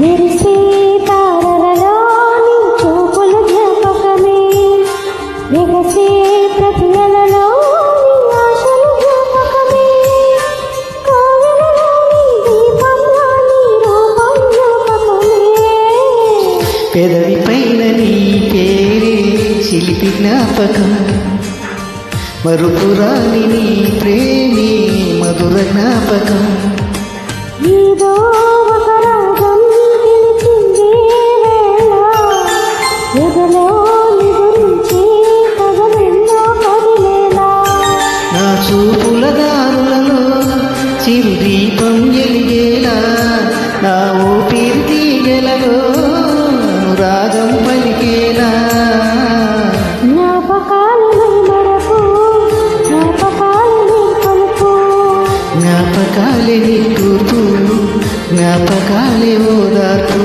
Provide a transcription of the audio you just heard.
మెరిసే తారలలో నీ చూపుల జ్ఞాపకమే, ఎగసే ప్రతిలలో నీ ఆశల జ్ఞాపకమే, కోవెలలో నీ దీపంలో నీ రూపం జ్ఞాపకమే. పెదవి పైన నీ పేరే చిలిపి జ్ఞాపకం, మరుపురాని నీ ప్రేమే మధుర జ్ఞాపకం. నీదో ఒక రాగం పిలిచిందే వేళ, ఎదలో నీ గురించి కథలెన్నో కదిలేలా. నా చూపుల దారులలో చిరు దీపం ఎలిగేలా, నా ఊపిరి తీగలలో అనురాగం పలికేలా. జ్ఞాపకాలనే మరపు, జ్ఞాపకాలనే కలుపు, జ్ఞాపకాలే నీ తూర్పు, జ్ఞాపకాలే ఓదార్పు.